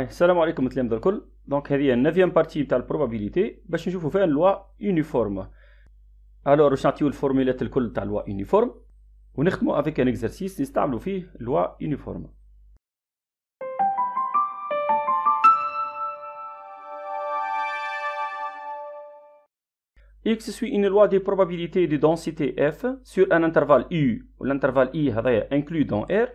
السلام عليكم التلاميذ الكل. دونك هذه النافيام بارتي تاع البروبابيليتي باش نشوفوا فيها اللوا يونيفورم. الوغ باش نعطيو الفورمولات الكل تاع اللوا يونيفورم ونخدموا افيك ان اكزرسيس نستعملوا فيه اللوا يونيفورم. X suit une loi des probabilités de densité F sur un intervalle U, où l'intervalle I est inclus dans R.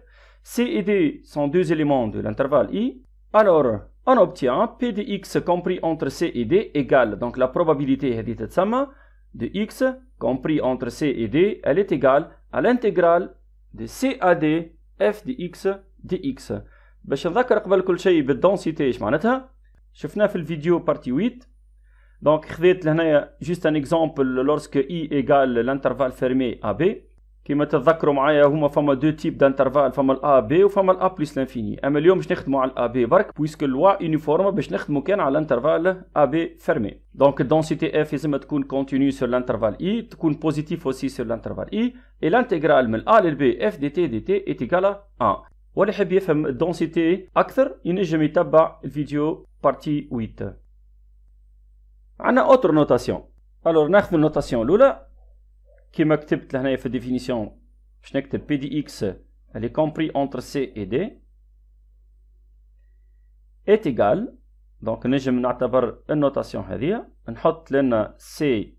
C et D sont deux éléments de l'intervalle I. Alors, on obtient P de X compris entre C et D égale, donc la probabilité de X compris entre C et D, elle est égale à l'intégrale de C à D F de X dx. باش نذكر قبل كل شيء بالدنسيتي ايش معناتها؟ شفناه في الفيديو بارتي 8. Donc, خذيت لهنايا juste un exemple lorsque I égale l'intervalle fermé AB. كما تتذكروا معايا هما فما دو تيب دانترفال، فما الA B وفما الA plus l'infini. اما اليوم باش نخدموا على الA B برك puisque اللوا يونيفورم باش نخدموا كان على الانترفال AB fermé. Donc الدنسيتي F لازم تكون continue sur l'intervalle I، تكون positif aussi sur l'intervalle I، et l'intégrale من A لل B F dt dt est égale à 1. واللي يحب يفهم الدنسيتي أكثر ينجم يتبع الفيديو بارتي 8. عندنا اوتر نوتاسيون. الوغ ناخذ النوتاسيون الاولى كيما كتبت لهنايا في الديفينيسيون باش نكتب بي دي اكس اللي كومبري انتر سي اي دي ايت ايغال. دونك نجم نعتبر النوتاسيون هذه نحط لنا سي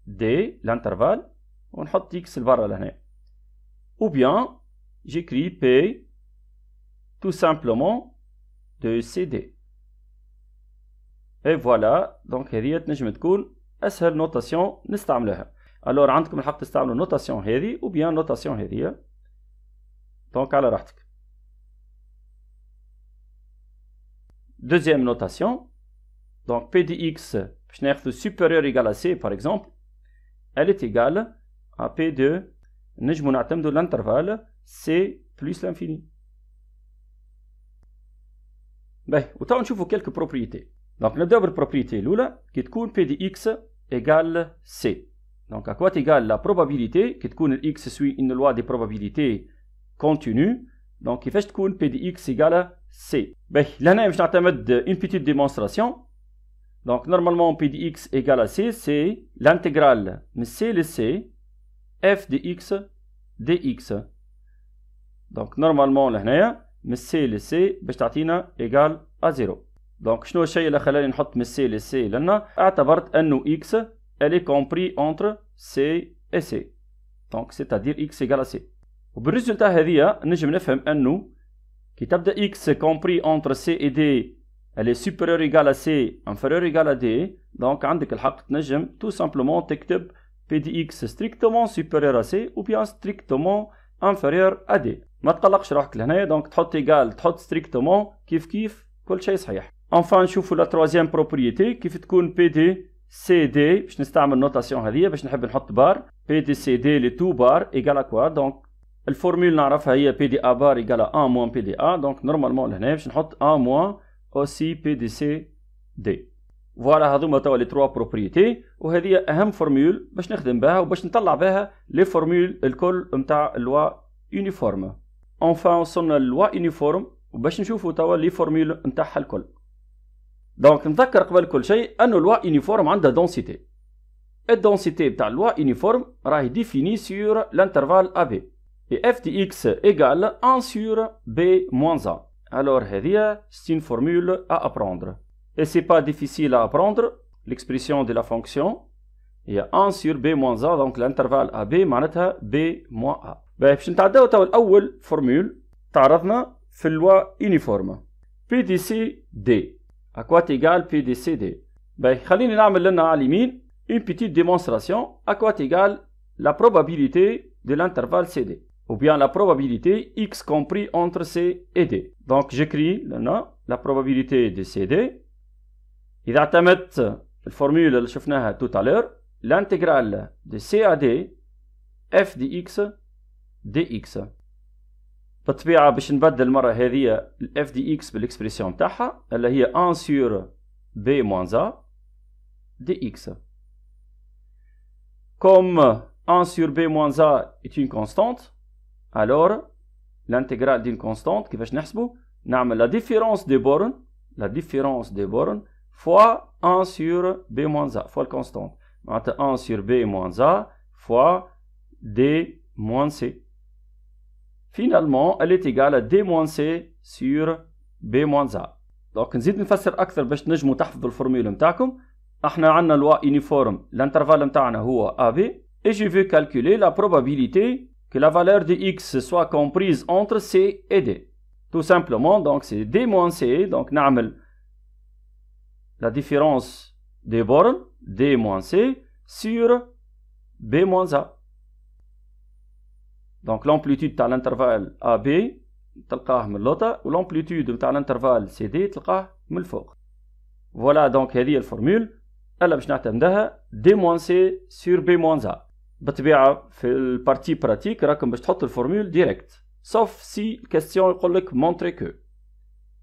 دي لانترفال ونحط اكس لبرا لهنا، او بيان جيكري بي تو سامبلومون دو سي دي. اي فوالا. دونك هذه تنجم تكون اسهل نوتاسيون نستعملها. الور عندكم الحق تستعملوا النوتاسيون هذه او بيان نوتاسيون هذه. دونك على راحتك. دوزيام نوتاسيون. دونك بي دي اكس باش ناخذ supérieur égal à c par exemple elle est égale à p2. نجمو نعتمدوا الانترفال c plus l'infini. باهي وتوا نشوفوا كلك بروبريتي. دونك نبداو بالبروبريتي الاولى كي تكون بي دي اكس ايغال سي. دونك اكوا تيغال لا بروبابيليتي كي تكون الاكس سوي ان لوا دي بروبابيليتي كونتينيو. دونك كيفاش تكون بي دي اكس ايغال سي؟ باهي لهنا باش نعتمد اون بيتيت ديمونستراسيون. دونك نورمالمون بي دي اكس ايغال سي سي لانتيغرال من سي لسي اف دي اكس دي اكس. دونك نورمالمون لهنايا من سي لسي باش تعطينا ايغال ا زيرو. دونك شنو الشيء اللي خلاني نحط من سي لسي؟ لأن اعتبرت أنه إكس elle est compris entre C et C. Donc c'est-à-dire X égale à C. وبالريزولتا هذه نجم نفهم أنه كي تبدأ X compris entre C et D elle est supérieure égale à C inférieure égale à D. donc عندك الحق تنجم tout simplement تكتب P de X strictement supérieur à C ou bien strictement inférieur à D. ما تقلقش روحك لهنايا. دونك تحط égal تحط strictement كيف كل شيء صحيح. enfin نشوفوا لا troisième propriété كيف تكون بي دي سي دي. باش نستعمل نوتاسيون هذه باش نحب نحط بار بي دي سي دي لي تو بار ايغال كوا. دونك الفورمول نعرفها هي بي دي ا بار ايغال 1 موان بي دي ا. دونك نورمالمون لهنا باش نحط 1 موان اوسي بي دي سي دي. فوالا هذوما توا لي تروا بروبريتي وهذه اهم فورمول باش نخدم بها وباش نطلع بها لي فورمول الكل نتاع اللوا يونيفورم. enfin وصلنا للوا يونيفورم وباش نشوفوا توا لي فورمول نتاعها الكل. دونك نذكر قبل كل شيء انه اللوا يونيفورم عندها دونسيتي. الدونسيتي بتاع اللوا يونيفورم راهي ديفيني سور لانترفال AB et f de x égale 1 sur b moins a. alors هذه c'est une formule à apprendre et c'est pas difficile à apprendre. l'expression de la fonction هي 1 sur b moins a. donc l'intervalle AB معناتها b moins a. باش نتعداو توا الاول فورمول تعرضنا في اللوا يونيفورم p de c d à quoi égale P de C D. Ben, خليني نعمل لنا على اليمين une petite démonstration à quoi égale la probabilité de l'intervalle CD ou bien la probabilité X compris entre C et D. Donc j'écris لنا la probabilité de CD. إذا اعتمدت الفورمولة اللي شفناها tout à l'heure l'intégrale de C à D F de X dx. بالطبيعة باش نبدل المرة هذه ال f دي x بالاكسبريسيون تاعها اللي هي 1 sur b moins a dx. Comme 1 sur b moins a est une constante, alors l'intégrale d'une constante كيفاش نحسبو؟ نعمل la différence des bornes la différence des bornes fois 1 sur B moins A, fois la constante. 1 sur B moins A fois D moins C. Finalement, elle est égale à D moins C sur B moins A. Donc, نزيد نفسر أكثر باش تنجموا تحفظوا الفورمول متاعكم. احنا عندنا لوا uniforme, l'intervalle متاعنا هو AB, et je veux calculer la probabilité que la valeur de X soit comprise entre C et D. Tout simplement, donc c'est D moins C, donc نعمل la différence des bornes, D moins C, sur B moins A. Donc l'amplitude de l'intervalle AB تلقاه من اللوطة و l'amplitude نتاع l'intervalle CD تلقاه من الفوق. Voilà donc هذه الفورمول اللي باش نعتمدها D moins C sur B moins A. بالطبيعة في البارتي براتيك راكم باش تحطوا الفورمول ديريكت. sauf si الكاستيون يقول لك montrer que.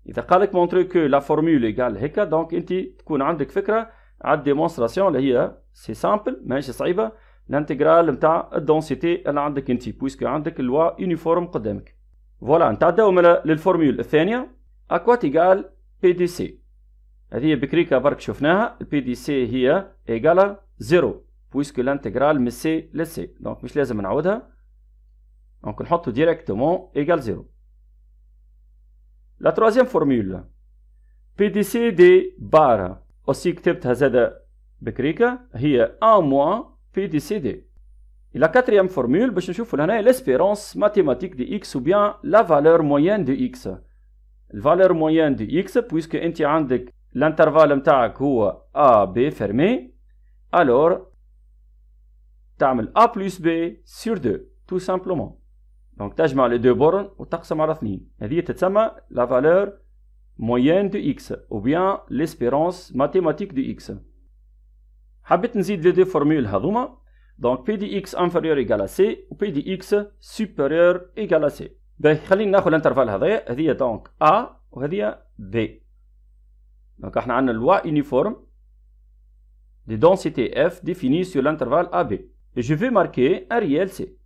إذا قال لك montrer que la formule égale هيك دونك أنت تكون عندك فكرة على الديمونستراسيون اللي هي سي سامبل ماهيش صعيبة الانتجرال نتاع الدونسيتي اللي عندك أنت بويسكو عندك اللوا يونيفورم قدامك. فوالا نتعداو للفورمول الثانية أكوات إيجال بي دي سي. هذه بكريكا برك شفناها البي دي سي هي إيجالا زيرو بويسكو الانتجرال من سي لسي دونك مش لازم نعودها دونك نحطو ديريكتومون إيجال زيرو. لا تروازيام فورمول بي دي سي دي بار أوسي كتبتها زادا بكريكا هي 1 موان بي دي سي دي. Et la quatrième formule, باش نشوفوا لهنا l'espérance mathématique de x ou bien la valeur moyenne de x. La valeur moyenne de x, puisque انت عندك l'intervalle متاعك هو a b fermé, alors تعمل a plus b sur 2, tout simplement. Donc تجمع les deux bornes وتقسم على 2. هذه تتسمى la valeur moyenne de x ou bien l'espérance mathématique de x. حبيت نزيد les deux formules هذوما. Donc P de x inférieur égale à C و P de x supérieur égale à C. باهي خلينا ناخذ الانترفال هذايا هذه دونك A وهذه B. Donc احنا عندنا loi uniforme de densité F définie sur l'intervalle AB. Et je vais marquer un réel C.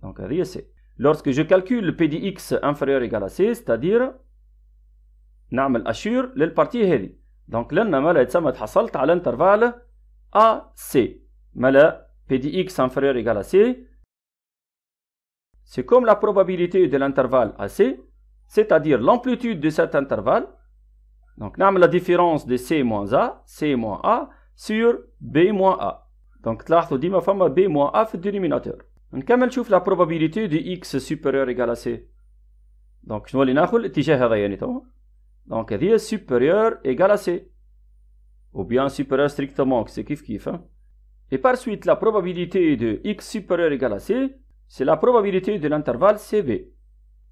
Donc هذه C. Lorsque je calcule P de x inférieur égale à C, c'est-à-dire نعمل أشير للبارتي هذه. Donc لنا مالا يتسمى تحصلت على الانترفال AC. مالا P de x inférieur égale à C, c'est comme la probabilité de l'intervalle AC, c'est-à-dire l'amplitude de cet intervalle. Donc, nous avons la différence de C moins A sur B moins A. Donc, تلاحظوا ديما فما B moins A في الدينوميناتور. نكمل نشوف la probabilité de x supérieur égale à C. Donc, شنو اللي ناخذ الاتجاه هذا يعني تو. Donc, هذه supérieur égale à C. Ou bien supérieur strictement, c'est كيف. Et par suite, la probabilité de x supérieur égale à C, c'est la probabilité de l'intervalle CB.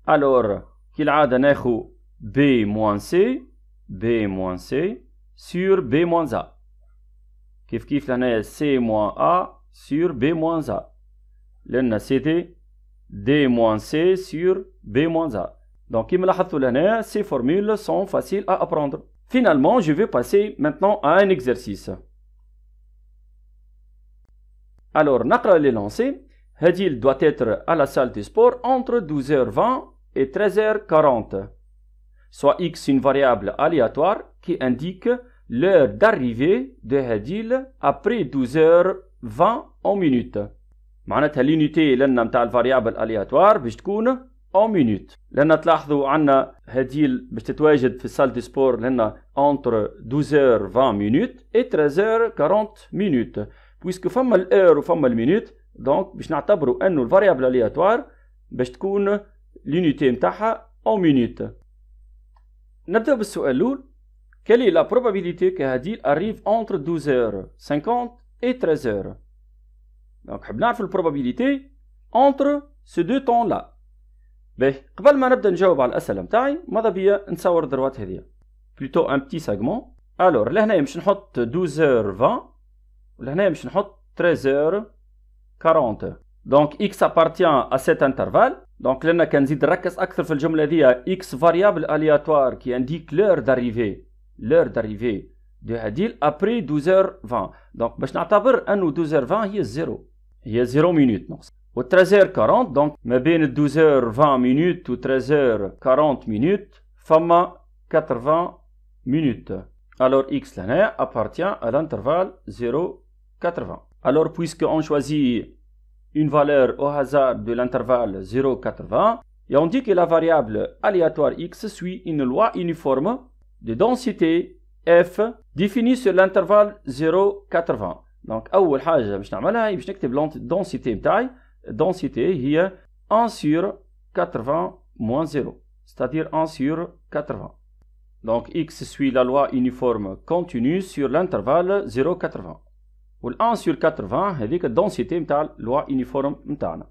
Alors, كالعادة ناخذ B moins C sur B moins A. كيف لهنا C moins A sur B moins A. لأن CD D moins C sur B moins A. Donc, كما لاحظتوا لهنا, ces formules sont faciles à apprendre. Finalement, je vais passer maintenant à un exercice. Alors, نقرأ les lancers. Hadil doit être à la salle de sport entre 12h20 et 13h40. Soit x une variable aléatoire qui indique l'heure d'arrivée de Hadil après 12h20 en minutes. معناتها l'unité لنا متاع الفاريابل aléatoire باش تكون en minutes. لأن تلاحظوا عنا Hadil باش تتواجد في السال دي سبور لنا entre 12h20 minutes et 13h40 minutes. puisque فما الheure وفما المينوت دونك باش نعتبروا انه الفاريابل الياتوار باش تكون l'unité نتاعها en minutes. نبداو بالسؤال الاول. quelle est la probabilité que Hadil arrive entre 12h50 et 13h. دونك حاب نعرف البروبابيليتي entre ces deux temps là. باهي قبل ما نبدا نجاوب على الاسئله نتاعي ماذا بيا نصور الدروات هذيا plutôt un petit segment. alors لهنا باش نحط 12h20 ولهنا باش نحط 13h40. donc x appartient à cet intervalle. donc لنا كنزيد نركز اكثر في الجمله هذه x variable aléatoire qui indique l'heure d'arrivée de Hadil après 12h20. donc باش نعتبر انه 12h20 هي 0 minutes نقص و 13h40. donc ما بين 12h20 minutes و 13h40 minutes فما 80 minutes. Alors x là appartient à l'intervalle 0,80. Alors puisqu'on choisit une valeur au hasard de l'intervalle 0,80, et on dit que la variable aléatoire x suit une loi uniforme de densité f définie sur l'intervalle 0,80. Donc أول حاجة باش نعملها هي باش نكتب الدنسيتي متاعي. الدنسيتي هي 1 sur 80 moins 0, c'est-à-dire 1 sur 80. Donc x suit la loi uniforme continue sur l'intervalle 0,80. وال 1 sur 80 هذيك الدنسيتي متاع اللوا يونيفورم متاعنا.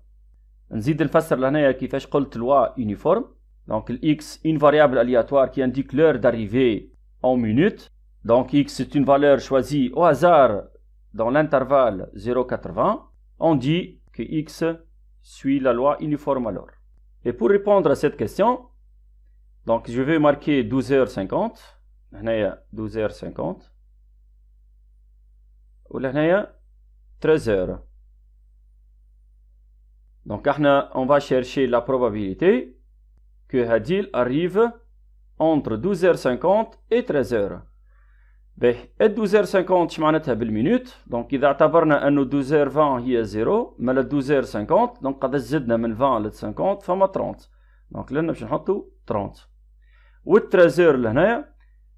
نزيد نفسر لهنايا كيفاش قلت لوا يونيفورم. Donc x une variable aléatoire qui indique l'heure d'arrivée en minutes. Donc x est une valeur choisie au hasard dans l'intervalle 0,80. On dit que x suit la loi uniforme alors. Et pour répondre à cette question, donc je vais marquer 12h50. هنايا 12h50. وهنايا 13h. Donc on va chercher la probabilité que Hadil arrive entre 12h50 et 13h. باهي 12h50 اش معناتها بالمينوت. دونك اذا اعتبرنا انه 12h20 هي 0 مالا 12h50 دونك قد زدنا من 20 ل 50 فما 30. دونك لنا باش نحطوا 30. وال 13h لهنايا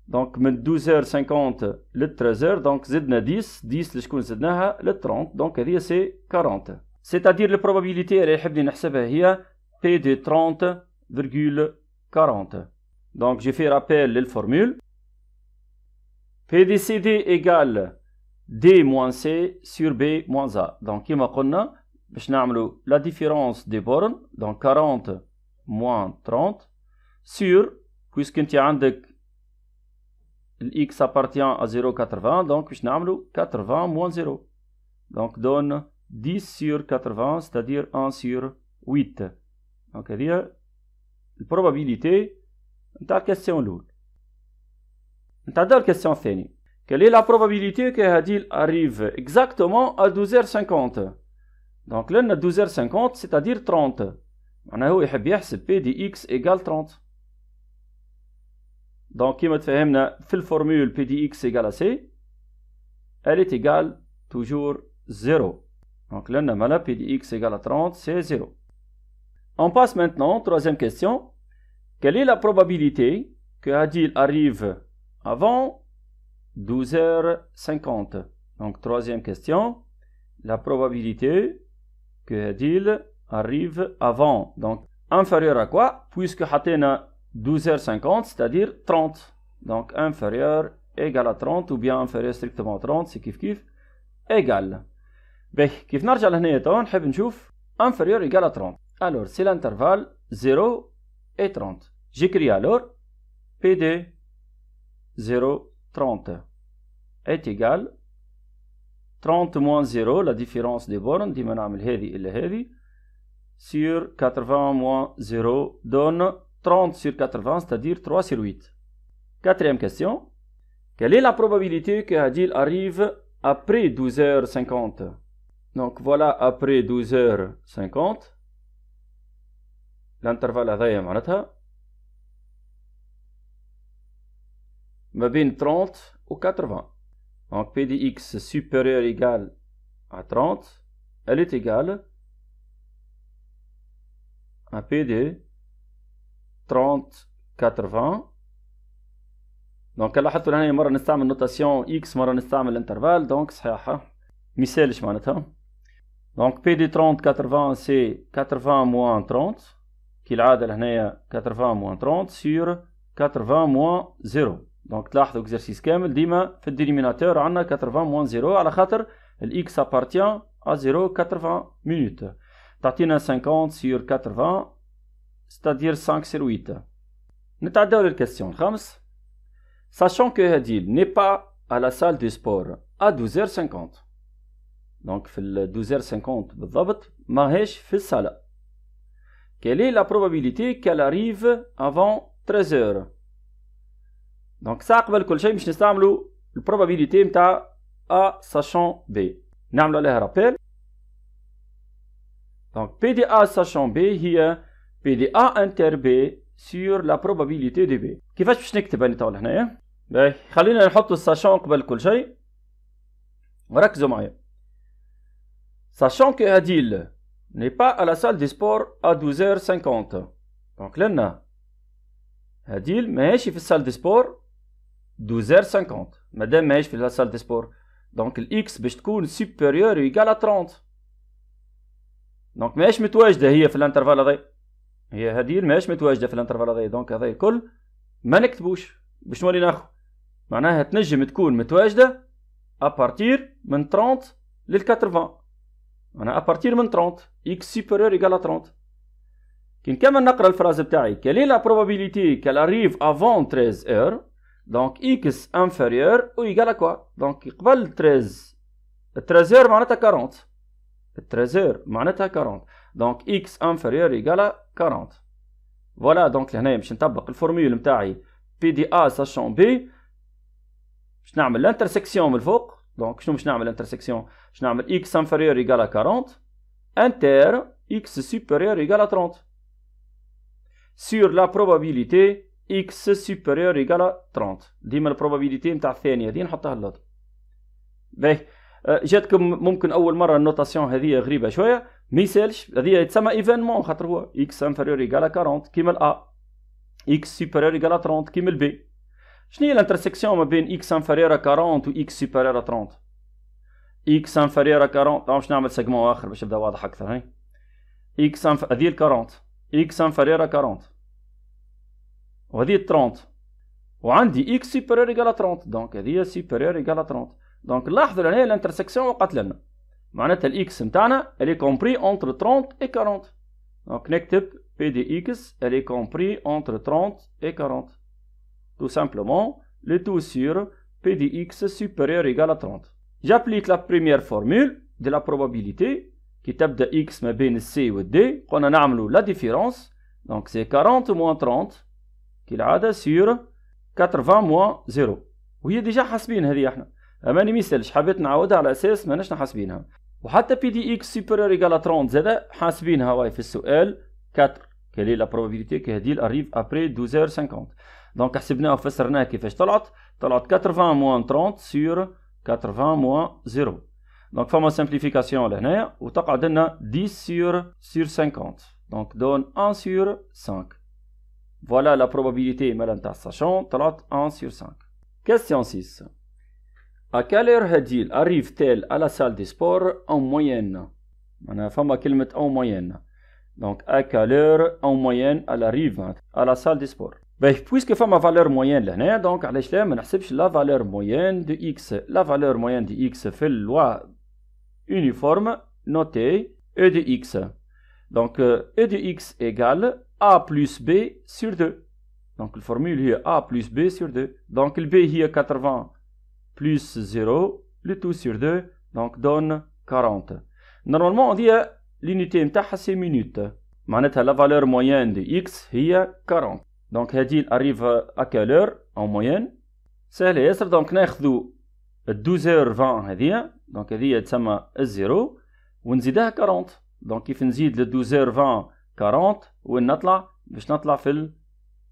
دونك من 12h50 ل 13h دونك زدنا 10 لشكون زدناها ل 30. دونك هذه سي 40. C'est-à-dire la probabilité اللي يحبني نحسبها هي P de 30,40. Donc j'ai fait rappel للفورمule. P de CD égale D moins C sur B moins A. Donc كما قلنا باش نعملوا la différence des bornes. Donc 40 moins 30 sur, puisque انت عندك x appartient à 0,80 donc باش نعملوا 80 moins 0. Donc donne 10 sur 80, c'est-à-dire 1 sur 8. Donc هذه البروبابيليتي نتاع الكاستيون الأول. نتعداو الكاستيون الثاني. Quelle est la probabilité que Hadil arrive exactement à 12h50? Donc لنا 12h50 c'est-à-dire 30. معناها هو يحب يحسب P de x égale 30. Donc كما تفهمنا في الفورمule P de x égale à C, elle est égale toujours 0. Donc là, P de x égale à 30, c'est 0. On passe maintenant, troisième question. Quelle est la probabilité que Hadil arrive avant 12h50? Donc troisième question. La probabilité que Hadil arrive avant. Donc inférieur à quoi? Puisque Hatena 12h50, c'est-à-dire 30. Donc inférieur égal à 30 ou bien inférieur strictement à 30, c'est kiff égal. باهي كيف نرجع لهنا توا نحب نشوف inférieur égal à 30. Alors c'est l'intervalle 0 et 30. J'écris alors PD 0,30 est égal 30 moins 0 la différence des bornes ديما نعمل هذه إلا هذه sur 80 moins 0 donne 30 sur 80 c'est-à-dire 3 sur 8. Quatrième question. Quelle est la probabilité que Hadil arrive après 12h50? Donc voilà après 12h50 l'intervalle هذايا معناتها ما بين 30 و 80. Donc P de x supérieur égal à 30 elle est égale à P de 30-80. Donc لاحظتوا هنا مرة نستعمل نوتاسيون x مرة نستعمل الانترفال دونك صحيحة مثالش معناتها. Donc P de 30-80 c'est 80 moins 30 كالعادة لهنايا 80 moins 30 sur 80 moins 0. Donc تلاحظوا exercice كامل ديما في الدينوميناتور عندنا 80 moins 0 على خاطر ال x appartient à 0,80 minutes. تعطينا 50 sur 80 c'est-à-dire 5 sur 8. نتعداو للكاستيون الخامس. Sachant que Hadil n'est pas à la salle de sport à 12h50. Donc في 12h50 بالضبط ماهيش في الصالة. Quelle est la probabilité qu'elle arrive avant 13h? Donc ça قبل كل شيء باش نستعملوا البروبابيليتي نتاع A sachant B. نعملوا عليها رابيل. Donc P de A sachant B هي P de A inter B sur la probabilité de B. كيفاش باش نكتب هاني توا هنايا؟ باهي خلينا نحط الساشون قبل كل شيء وركزوا معايا. sachant que Adil n'est pas à la salle des sports à 12h50. Donc لنا Adil ماهيش في السال دي سبور 12h50. مادام ماهيش في la salle des sports donc الإكس باش تكون supérieur ou égal à 30. donc ماهيش متواجدة هي في الانترفال هذايا. هي هاديل ماهيش متواجدة في الانترفال هذايا. دونك هذا الكل ما نكتبوش باش نولي ناخذ. معناها تنجم تكون متواجدة أبارتير من 30 لل 80. معناها أبارتير من 30 إكس supérieur égal à 30. كي نكمل نقرا الفراز بتاعي quelle est la probabilité qu'elle arrive avant 13 heures. donc x inférieur ou égal à quoi. donc قبل 13 heures معناتها 40. 13 heures معناتها 40. donc x inférieur égal à 40. فوالا دونك لهنا باش نطبق الفورمول نتاعي بي دي ا ساشون بي باش نعمل الانترسيكسيون من الفوق. دونك شنو باش نعمل انترسيكسيون؟ باش نعمل x inférieur égal à 40 inter x supérieur égal à 30 sur la probabilité x supérieur égal à 30. ديما البروبابيليتي نتاع الثانيه هذه نحطها للوطن. باهي جاتكم ممكن اول مره النوتاسيون هذه غريبه شويه ما يسالش. هذه تسمى ايفينمون خاطر هو x inférieur égal à 40 كيما ال a x supérieur égal à 30 كيما ال b. شنو هي الانترسيكسيون ما بين x inférieur à 40 و x supérieur à 30؟ x inférieur à 40 باش نعمل سيجمون اخر باش يبدا واضح اكثر. هاي x هذه ال 40 x inférieur à 40 وهذه 30 وعندي x supérieur égal à 30. دونك هذه supérieur égal à 30. دونك لاحظوا هنا الانترسيكسيون وقعت لنا معناتها الاكس نتاعنا elle est compris entre 30 et 40. دونك نكتب p de x elle est compris entre 30 et 40. tout simplement le tout sur p de x supérieur égal à 30. j'applique la première formule de la probabilité qui تبدا x ما بين c و d. قلنا نعملوا la différence. donc c'est 40 moins 30 كالعادة sur 80 moins 0 وهي ديجا حاسبين هذه احنا. اماني ميسالش حبيت نعاودها على اساس ماناش حاسبينها. وحتى بي دي اكس supérieur égal à 30 زادا حاسبينها واي في السؤال 4. quelle est la probabilité que هذه arrive après 12h50. دونك حسبناها وفسرناها كيفاش طلعت 80 moins 30 sur 80 moins 0. دونك فما simplification لهنايا وتقعد لنا 10 sur 50. دونك دون 1 sur 5. voilà la probabilité مالا نتاع الساشون طلعت 1 sur 5. question 6. à quelle heure هديل arrive-t-elle à la salle des sports en moyenne. معناها فما كلمة en moyenne. donc à quelle heure en moyenne elle arrive à la salle des sports. puisque فما valeur moyenne لهنا دونك علاش لا ما نحسبش la valeur moyenne de x. la valeur moyenne de x في loi uniforme notée e de x. donc e de x égale a plus b sur 2. donc الفورمule هي a plus b sur 2. donc ال b هي 80 plus 0 le tout sur 2 donc donne 40. normalement on dit l'unité نتاعها c'est minute. معناتها la valeur moyenne de x هي 40. donc هذه arrive à quelle heure en moyenne. سهله ياسر. donc ناخذوا 12h20 هذه. donc هذه تسمى الزيرو ونزيدها 40. donc كيف نزيد ل 12h20 40 وين نطلع باش نطلع في ال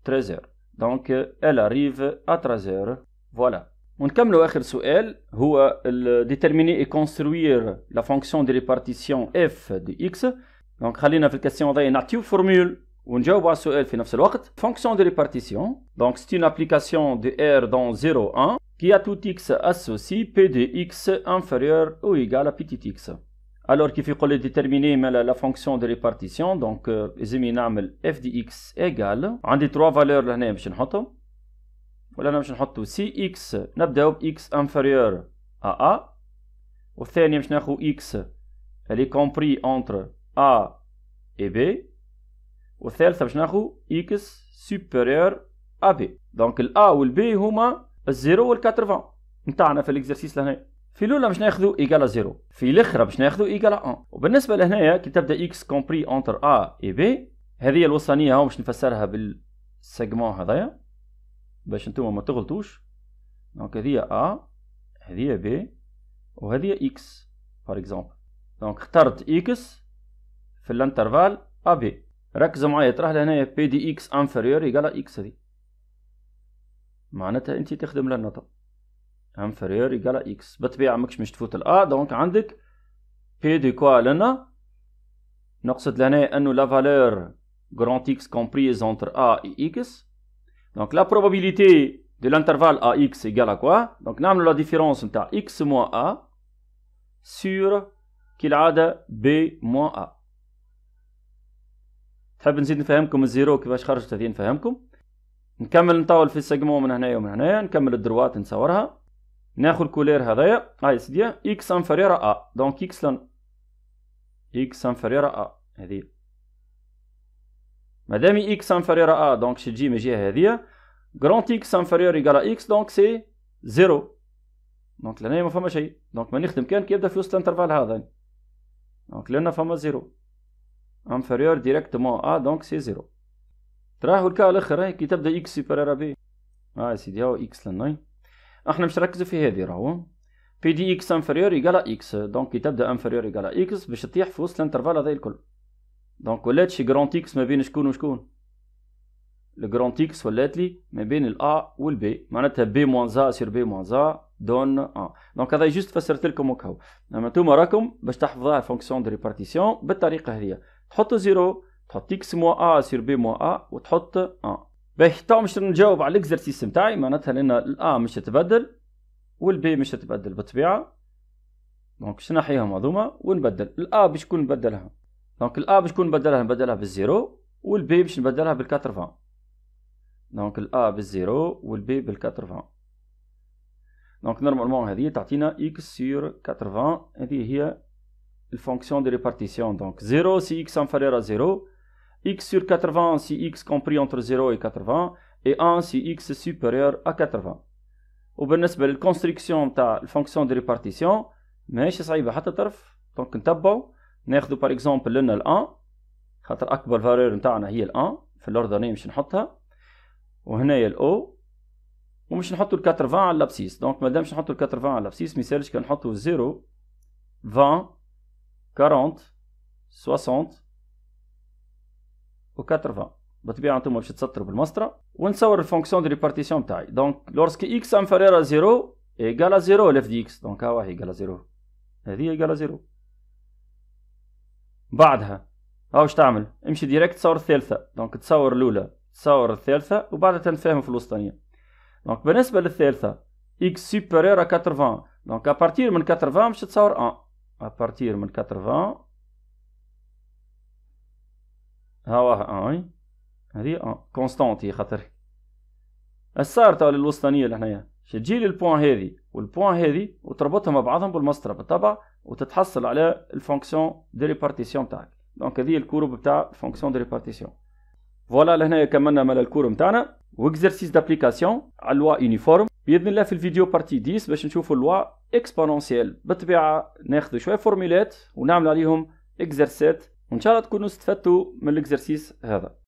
13h. donc elle arrive à 13h. voilà. ونكملوا آخر سؤال هو déterminer et construire la fonction de répartition f de x. donc خلينا في الكاستيون هذه نعطيو فورمول ونجاوبوا على السؤال في نفس الوقت. fonction de répartition donc c'est une application de r dans 0 1 qui a tout x associé p de x inférieur ou égal à petit x. alors كيف يقول لي déterminer la fonction de répartition donc لازم نعمل f de x égale عندي 3 valeurs لهنا باش نحطهم. ولا باش نحطو سي اكس نبداو ب اكس انفيريور ا ا والثانيه باش ناخذ اكس اللي كومبري انتر ا اي بي والثالثه باش ناخذ اكس سوبيريور ا بي. دونك الا والبي هما الزيرو وال80 نتاعنا في الاكزرسيس لهنا. في الاولى باش ناخذ ايكال 0 في الاخرى باش ناخذ ايكال 1. وبالنسبه لهنايا كي تبدا اكس كومبري انتر ا اي بي هذه الوسطانيه هاو باش نفسرها بالسيجمون هذايا باش نتوما ما تغلطوش. دونك هذه ا هذه بي وهذه اكس بار اكزومبل. دونك اخترت اكس في الانترفال ا بي. ركزوا معايا تراه لهنايا بي دي اكس انفيريور ايكال اكس هذه معناتها انت تخدم للنوتا انفيريور يقال اكس. بالطبيعة مش تفوت الأ، دونك عندك بي دو كوا لنا نقصد لهنا أنه لا فالور grand X comprise entre A et X. Donc la probabilité de l'intervalle AX égale à quoi? Donc نعملوا la différence نتاع X moins A sur كالعادة B moins A. تحب نزيد نفهمكم الزيرو كيفاش خرجت هذه نفهمكم. نكمل نطول في السيجمون من هنايا ومن هنايا، نكمل الدروات نصورها، ناخذ كولير هذايا هاي سيدي X inférieur à A. donc X لن X inférieur à A هذه مادامي X inférieur à A donc تجي من الجهة هذه grand X inférieur égal à X donc c'est 0. donc لهنا ما فما شيء، donc ما نخدم كان كي يبدا في وسط الانترفال هذا، donc لنا فما 0 inférieur directement à donc c'est 0. تراهو الكا الاخر كي تبدا X supérieur à B هاي سيدي هاو X لنا. احنا مش نركزوا في هذه راهو بي دي اكس انفيريور يقال اكس، دونك كي تبدا انفيريور يقال اكس باش تطيح في وسط الانترفال هذا الكل. دونك ولات شي جرانت اكس ما بين شكون وشكون؟ الجرانت اكس ولات لي ما بين الا والبي، معناتها بي موان ا سير بي موان ا دون ا. دونك هذا جوست فسرت لكم وكهو. اما انتوما راكم باش تحفظوها الفونكسيون دو ريبارتيسيون بالطريقه هذه، تحط 0 تحط اكس موان ا سير بي موان ا وتحط ا. باهي تو مش نجاوب على الاكزرسيس نتاعي، معناتها لان الا مش تتبدل والبي مش تتبدل بالطبيعه، دونك باش نحيهم هذوما ونبدل الا باش نكون نبدلها. دونك الا باش نكون نبدلها بالزيرو، والبي باش نبدلها بال80. دونك الا بالزيرو والبي بال80. دونك نورمالمون هذه تعطينا اكس سور 80. هذه هي الفونكسيون دي ريبارتيسيون. دونك 0 سي اكس انفيريور ا 0، x sur 80 si x compris entre 0 et 80 et 1 si x supérieur à 80. وبالنسبة للكونستريكسيون تاع الفونكسيون دي ريبارتيسيون ماهيش صعيبة حتى طرف. دونك نتبعو ناخدو بار اكزومبل لنا الان، خاطر اكبر فالور نتاعنا هي الان في الاوردوني مش نحطها، وهنايا الاو ومش نحطو ال80 على الابسيس. دونك مادامش نحطو ال80 على الابسيس ميسالش كان نحطو 0 20 40 60 و80. بالطبيعة انتم باش تسطروا بالمسطرة ونصور الفونكسيون دي ريبارتيسيون تاعي. دونك لورسك اكس انفيريور ا 0 ايكال ا 0 لف دي اكس، دونك ها واحد ايكال ا 0، هذه ايكال ا 0. بعدها هاوش تعمل؟ امشي ديريكت تصور الثالثة. دونك تصور الاولى تصور الثالثة وبعدها تنفهم في الوسطانية. دونك بالنسبة للثالثة اكس سوبيريور ا 80، دونك ابارتير من 80 باش تصور 1 ابارتير من 80 ها واحد هذه كونستانت هي خاطر السار تاع الوسطانيه اللي هنايا تجي لي البوان هذه والبوان هذه وتربطهم مع بعضهم بالمسطره بالطبع وتتحصل على الفونكسيون دي ريبارتيسيون تاعك. دونك هذه الكورب تاع الفونكسيون دي ريبارتيسيون. فوالا لهنايا كملنا مال الكور نتاعنا واكزرسيس دابليكاسيون على اللوا يونيفورم. باذن الله في الفيديو بارتي 10 باش نشوفوا اللوا اكسبونونسيال. بالطبيعه ناخذ شويه فورمولات ونعمل عليهم اكزرسيت، وان شاء الله تكونوا استفدتوا من الاكزرسيس هذا.